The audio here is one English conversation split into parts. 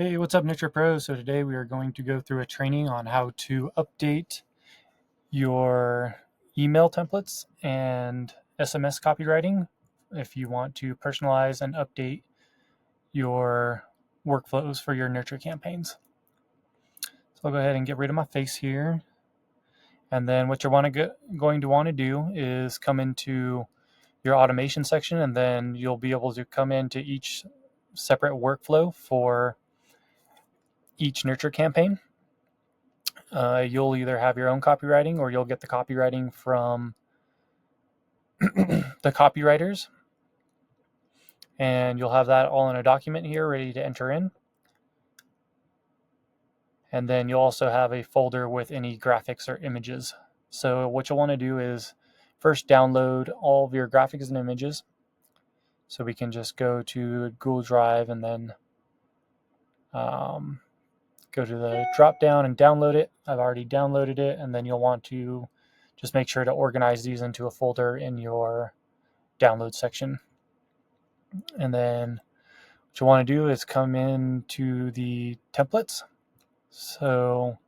Hey, what's up, Nurture Pros? So today we are going to go through a training on how to update your email templates and SMS copywriting if you want to personalize and update your workflows for your nurture campaigns. So I'll go ahead and get rid of my face here. And then what you're going to want to do is come into your automation section, and then you'll be able to come into each separate workflow for each nurture campaign. You'll either have your own copywriting or you'll get the copywriting from the copywriters, and you'll have that all in a document here ready to enter in. And then you'll also have a folder with any graphics or images. So what you'll want to do is first download all of your graphics and images. So we can just go to Google Drive and then go to the drop down and download it. I've already downloaded it, and then you'll want to just make sure to organize these into a folder in your download section. And then what you want to do is come into the templates. So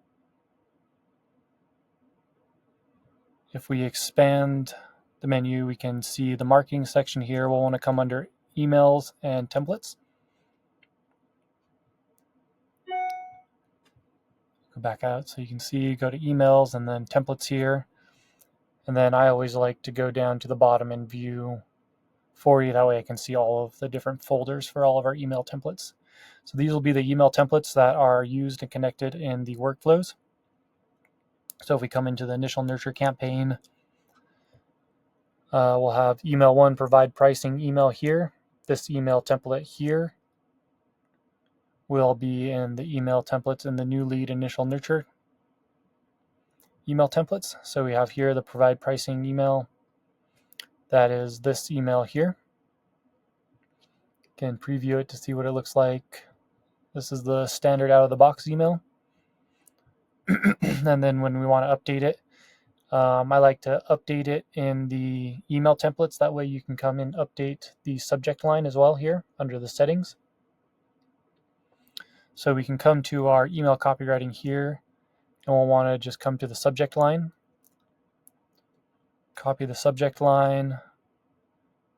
if we expand the menu, we can see the marketing section here. We'll want to come under emails and templates. Go back out so you can see, go to emails and then templates here. And then I always like to go down to the bottom and view for you. That way I can see all of the different folders for all of our email templates. So these will be the email templates that are used and connected in the workflows. So if we come into the initial nurture campaign, we'll have email 1, provide pricing email here. This email template here will be in the email templates in the new lead initial nurture email templates. So we have here the provide pricing email. That is this email here. Can preview it to see what it looks like. This is the standard out of the box email. And then when we want to update it, I like to update it in the email templates. That way you can come and update the subject line as well here under the settings. So we can come to our email copywriting here, and we'll want to just come to the subject line, copy the subject line,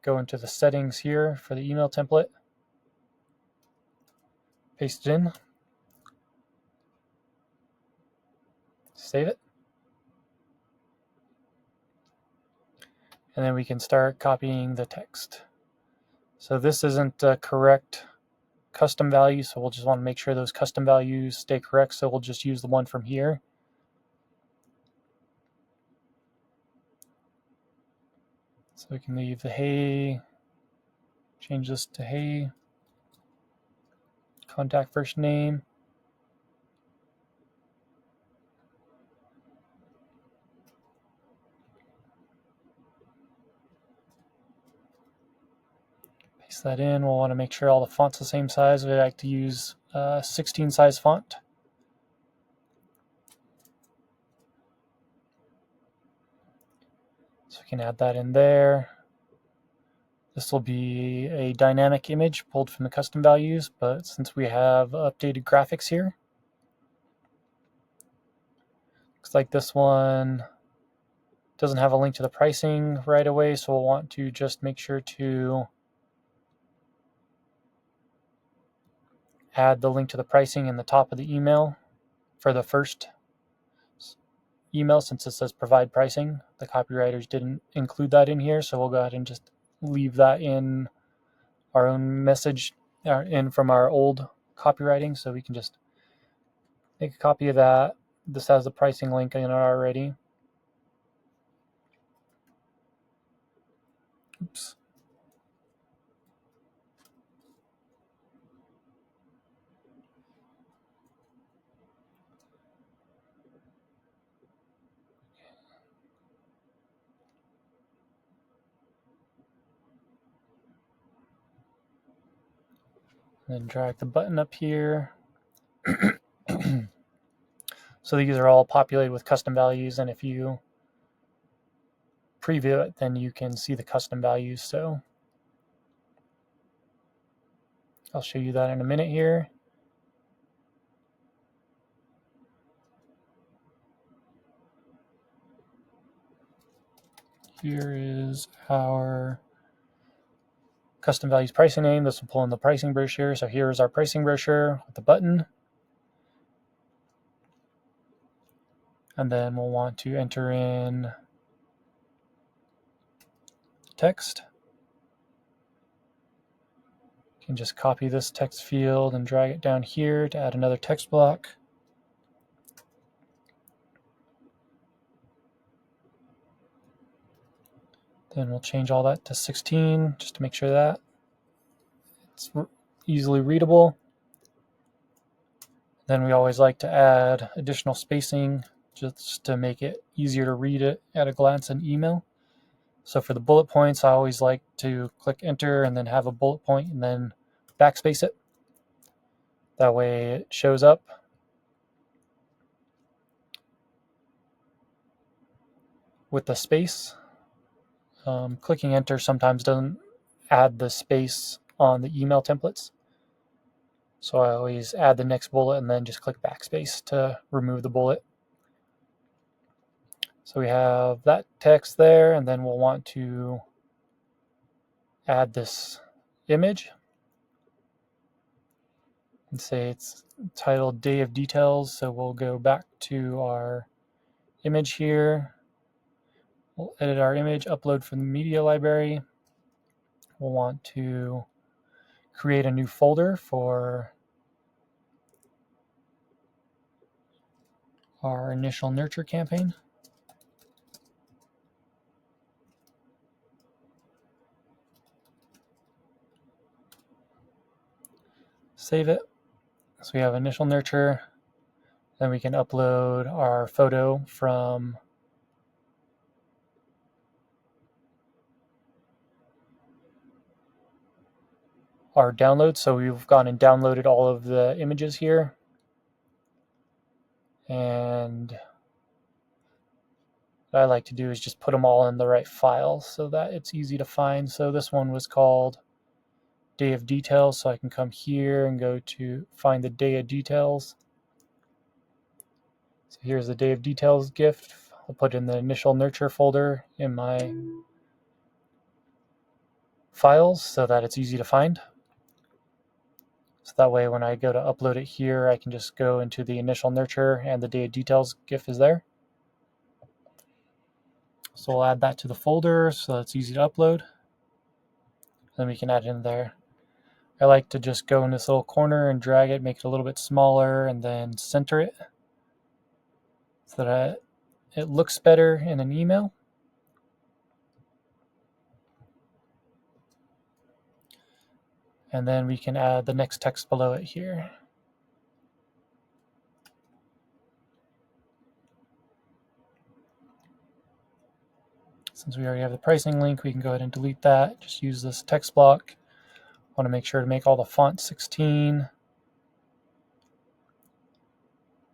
go into the settings here for the email template, paste it in, save it, and then we can start copying the text. So this isn't the correct custom value, so we'll just want to make sure those custom values stay correct, so we'll just use the one from here. So we can leave the hey, change this to hey, contact first name, paste that in. We'll want to make sure all the font's the same size. We like to use 16 size font. So we can add that in there. This will be a dynamic image pulled from the custom values, but since we have updated graphics here, looks like this one doesn't have a link to the pricing right away, so we'll want to just make sure to add the link to the pricing in the top of the email for the first email. Since it says provide pricing, the copywriters didn't include that in here, so we'll go ahead and just leave that in our own message in from our old copywriting. So we can just make a copy of that. This has the pricing link in it already. Oops. Then drag the button up here. So these are all populated with custom values, and if you preview it, then you can see the custom values. So I'll show you that in a minute here. Here is our custom values pricing name. This will pull in the pricing brochure. So here is our pricing brochure with the button. And then we'll want to enter in text. You can just copy this text field and drag it down here to add another text block. Then we'll change all that to 16 just to make sure that it's easily readable. Then we always like to add additional spacing just to make it easier to read it at a glance in email. So for the bullet points, I always like to click enter and then have a bullet point and then backspace it. That way it shows up. With the space, clicking enter sometimes doesn't add the space on the email templates. So I always add the next bullet and then just click backspace to remove the bullet. So we have that text there, and then we'll want to add this image and say it's titled Day of Details. So we'll go back to our image here. We'll edit our image, upload from the media library. We'll want to create a new folder for our initial nurture campaign. Save it. So we have initial nurture. Then we can upload our photo from our download. So we've gone and downloaded all of the images here. And what I like to do is just put them all in the right file so that it's easy to find. So this one was called Day of Details. So I can come here and go to find the Day of Details. So here's the Day of Details gift. I'll put in the initial nurture folder in my files so that it's easy to find. So that way when I go to upload it here, I can just go into the initial nurture and the Day of Details GIF is there. So we'll add that to the folder so it's easy to upload. Then we can add it in there. I like to just go in this little corner and drag it, make it a little bit smaller, and then center it so that it looks better in an email. And then we can add the next text below it here. Since we already have the pricing link, we can go ahead and delete that. Just use this text block. Want to make sure to make all the font 16.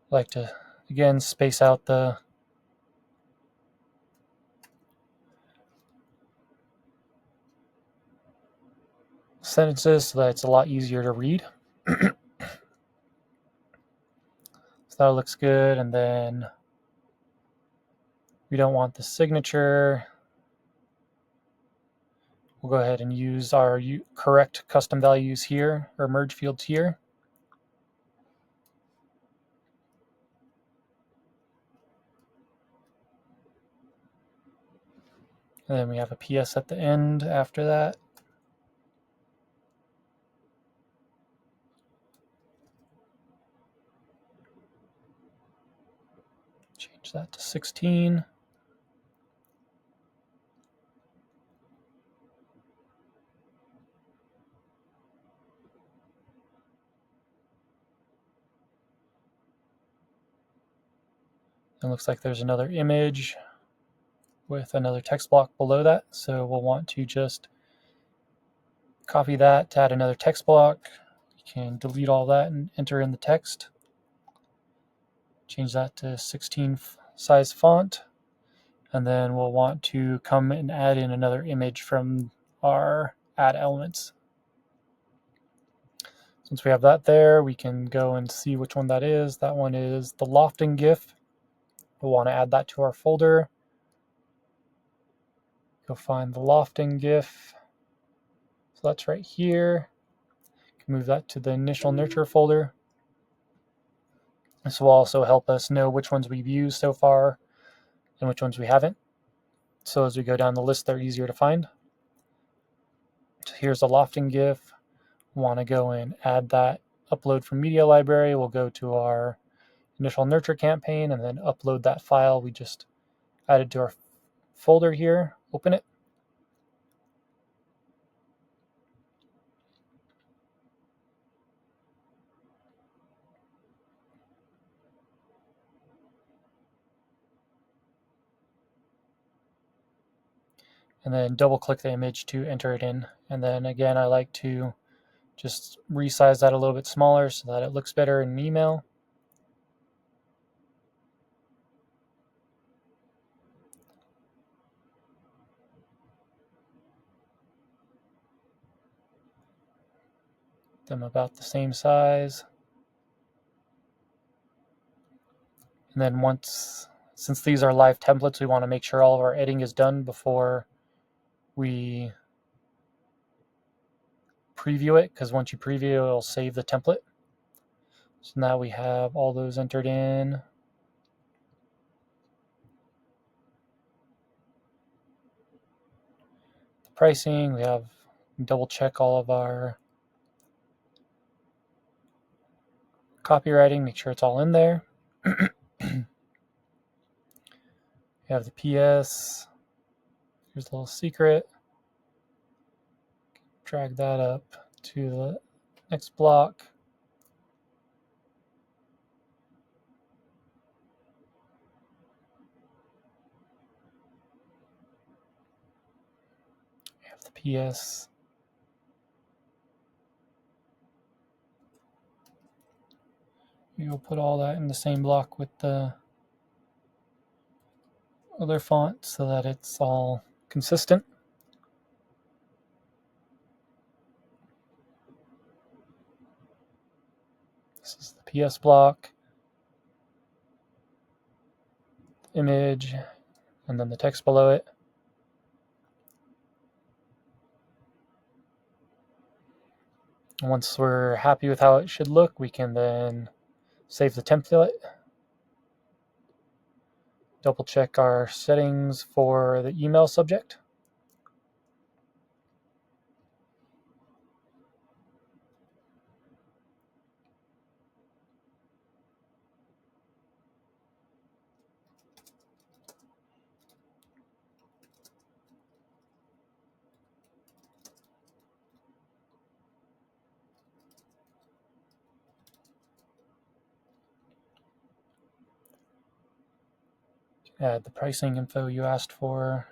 Like to, again, space out the sentences so that it's a lot easier to read. So that looks good. And then we don't want the signature. We'll go ahead and use our correct custom values here, or merge fields here. And then we have a PS at the end after that. Change that to 16. It looks like there's another image with another text block below that. So we'll want to just copy that to add another text block. You can delete all that and enter in the text. Change that to 16 size font. And then we'll want to come and add in another image from our add elements. Since we have that there, we can go and see which one that is. That one is the lofting GIF. We'll want to add that to our folder. Go find the lofting GIF. So that's right here. Move that to the initial nurture folder. This will also help us know which ones we've used so far and which ones we haven't. So as we go down the list, they're easier to find. So here's the lofting GIF. Want to go and add that upload from media library. We'll go to our initial nurture campaign and then upload that file we just added to our folder here. Open it. And then double click the image to enter it in. And then again, I like to just resize that a little bit smaller so that it looks better in an email. Them about the same size. And then since these are live templates, we want to make sure all of our editing is done before we preview it, because once you preview it, it'll save the template. So now we have all those entered in. The pricing, we have double check all of our copywriting, make sure it's all in there. We have the PS. Here's a little secret. Drag that up to the next block. We have the PS. You'll put all that in the same block with the other font so that it's all consistent. This is the PS block, image, and then the text below it. Once we're happy with how it should look, we can then save the template. Double check our settings for the email subject. Add the pricing info you asked for.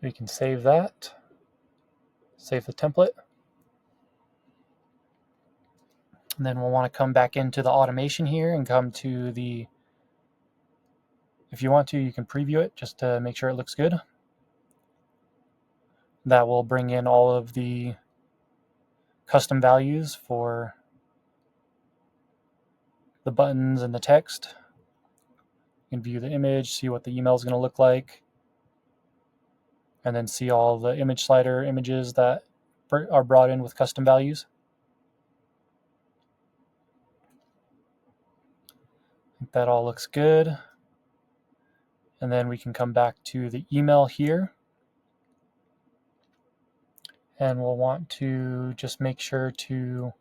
We can save that. Save the template. And then we'll want to come back into the automation here and come to the, if you want to, you can preview it just to make sure it looks good. That will bring in all of the custom values for the buttons and the text. You can view the image, see what the email is going to look like, and then see all the image slider images that are brought in with custom values. I think that all looks good. And then we can come back to the email here. And we'll want to just make sure to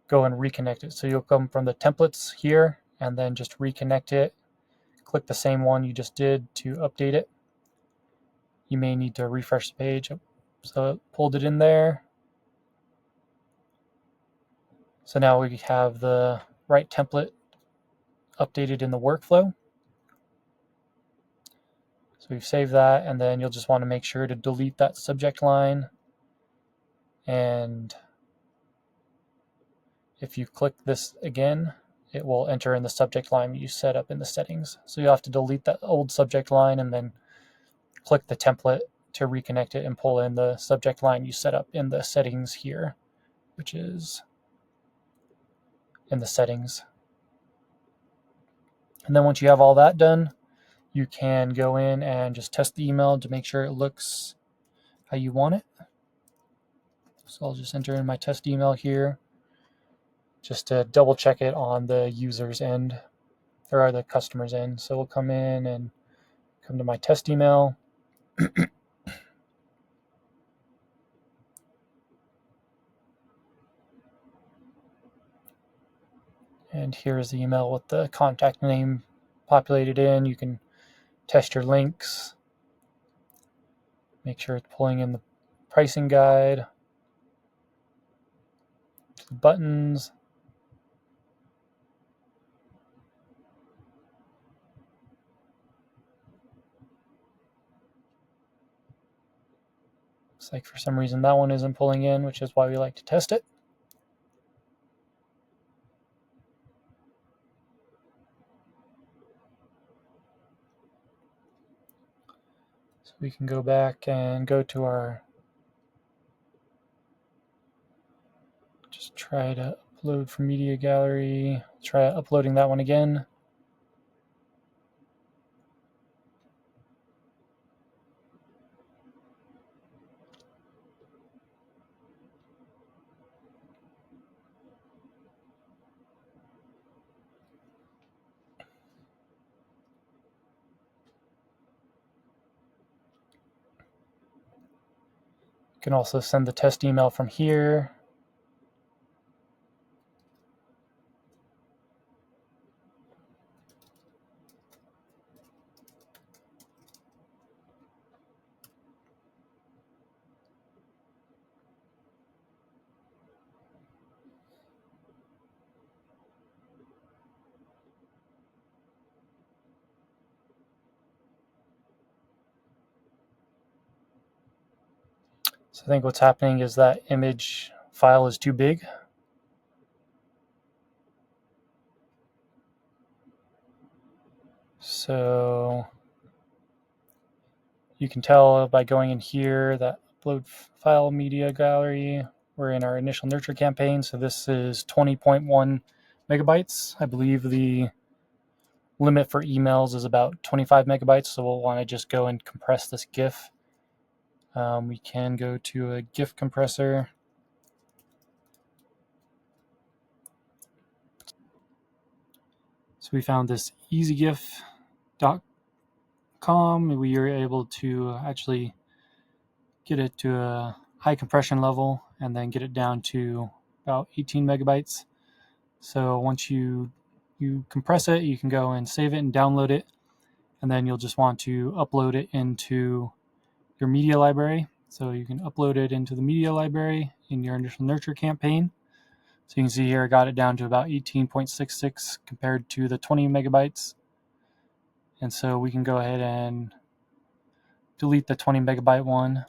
go and reconnect it. So you'll come from the templates here and then just reconnect it. Click the same one you just did to update it. You may need to refresh the page. So it pulled it in there. So now we have the right template updated in the workflow. So we've saved that, and then you'll just want to make sure to delete that subject line. And if you click this again it will enter in the subject line you set up in the settings. So you'll have to delete that old subject line and then click the template to reconnect it and pull in the subject line you set up in the settings here, which is in the settings. And then once you have all that done, you can go in and just test the email to make sure it looks how you want it. So I'll just enter in my test email here just to double check it on the user's end or the customer's end. So we'll come in and come to my test email. And here's the email with the contact name populated in. You can test your links. Make sure it's pulling in the pricing guide, the buttons. Looks like for some reason that one isn't pulling in, which is why we like to test it. So we can go back and go to our, just try to upload from media gallery. Try uploading that one again. You can also send the test email from here. So I think what's happening is that image file is too big. So you can tell by going in here that upload file media gallery, we're in our initial nurture campaign. So this is 20.1 megabytes. I believe the limit for emails is about 25 megabytes. So we'll want to just go and compress this GIF. We can go to a GIF compressor. So we found this easygif.com. We are able to actually get it to a high compression level and then get it down to about 18 megabytes. So once you compress it, you can go and save it and download it, and then you'll just want to upload it into your media library. So you can upload it into the media library in your initial nurture campaign. So you can see here I got it down to about 18.66 compared to the 20 megabytes. And so we can go ahead and delete the 20 megabyte one.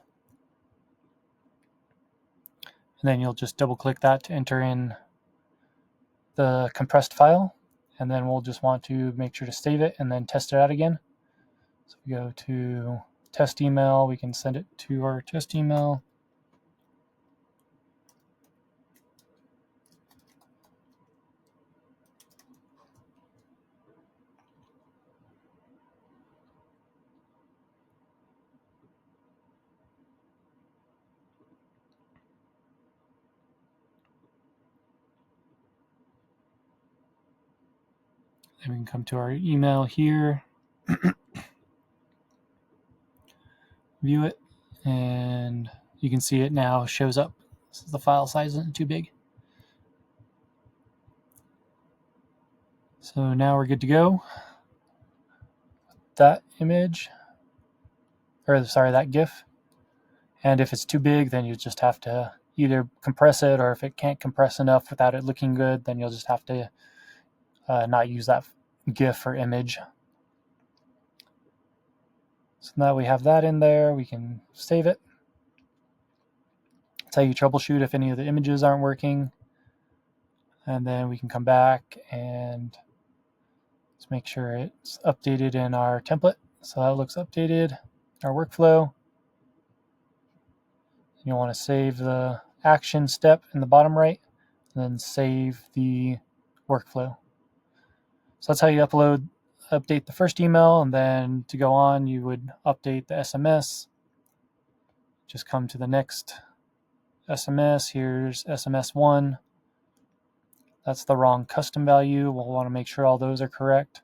And then you'll just double click that to enter in the compressed file. And then we'll just want to make sure to save it and then test it out again. So we go to test email, we can send it to our test email. Then we can come to our email here, view it, and you can see it now shows up. So the file size isn't too big. So now we're good to go. That image, or sorry, that GIF. And if it's too big, then you just have to either compress it, or if it can't compress enough without it looking good, then you'll just have to not use that GIF or image. So now we have that in there, we can save it. That's how you troubleshoot if any of the images aren't working. And then we can come back and let's make sure it's updated in our template. So that looks updated, our workflow. You'll want to save the action step in the bottom right, and then save the workflow. So that's how you update the first email, and then to go on, you would update the SMS. Just come to the next SMS. Here's SMS 1. That's the wrong custom value. We'll want to make sure all those are correct.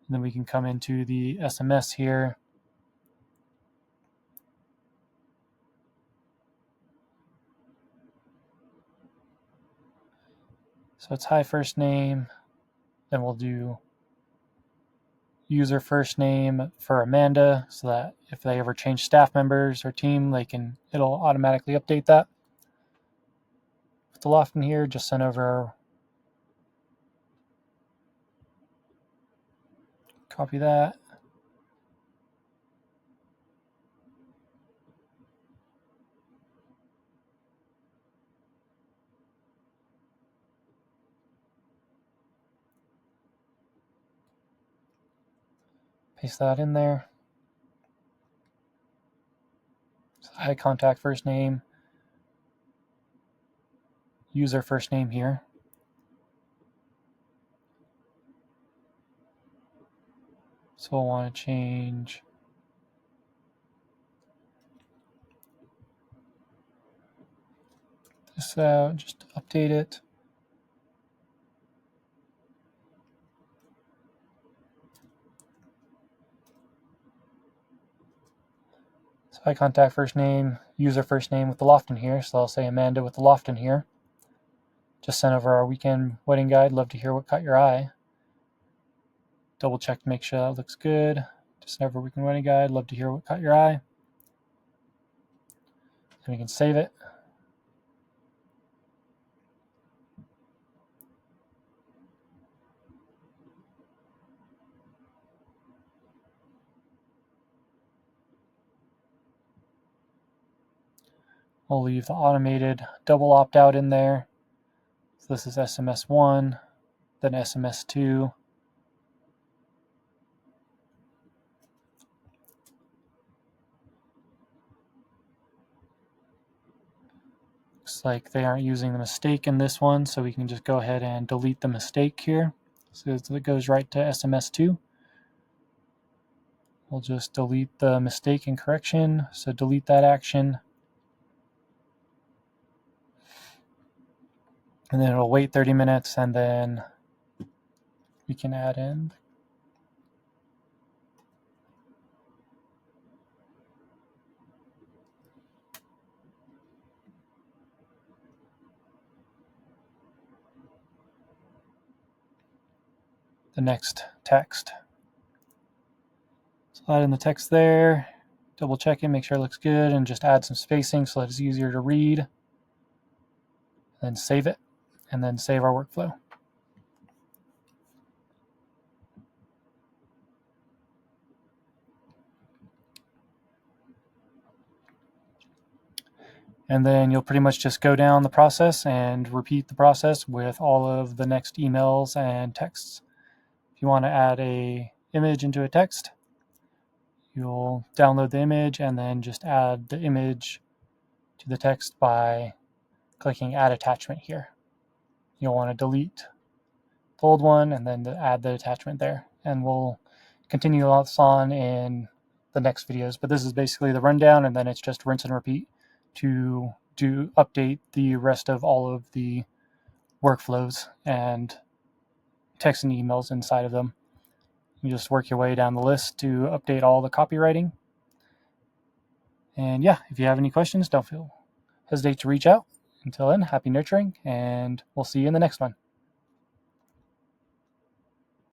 And then we can come into the SMS here. So it's hi first name. Then we'll do user first name for Amanda, so that if they ever change staff members or team, it'll automatically update that. With the Lofton here, just send over, copy that. Paste that in there. So hi contact first name, user first name here. So we'll want to change this out, just update it. So I contact first name, user first name with the Lofton here. So I'll say Amanda with the Lofton here. Just sent over our weekend wedding guide. Love to hear what caught your eye. Double check to make sure that looks good. Just sent over weekend wedding guide. Love to hear what caught your eye. And we can save it. We'll leave the automated double opt-out in there. So this is SMS 1, then SMS 2. Looks like they aren't using the mistake in this one, so we can just go ahead and delete the mistake here. So it goes right to SMS 2. We'll just delete the mistake and correction, so delete that action. And then it'll wait 30 minutes, and then we can add in the next text. So add in the text there, double check it, make sure it looks good, and just add some spacing so that it's easier to read. Then save it, and then save our workflow. And then you'll pretty much just go down the process and repeat the process with all of the next emails and texts. If you want to add an image into a text, you'll download the image and then just add the image to the text by clicking Add Attachment here. You'll want to delete the old one and then add the attachment there. And we'll continue this on in the next videos. But this is basically the rundown, and then it's just rinse and repeat to update the rest of all of the workflows and text and emails inside of them. You just work your way down the list to update all the copywriting. And yeah, if you have any questions, don't hesitate to reach out. Until then, happy nurturing, and we'll see you in the next one.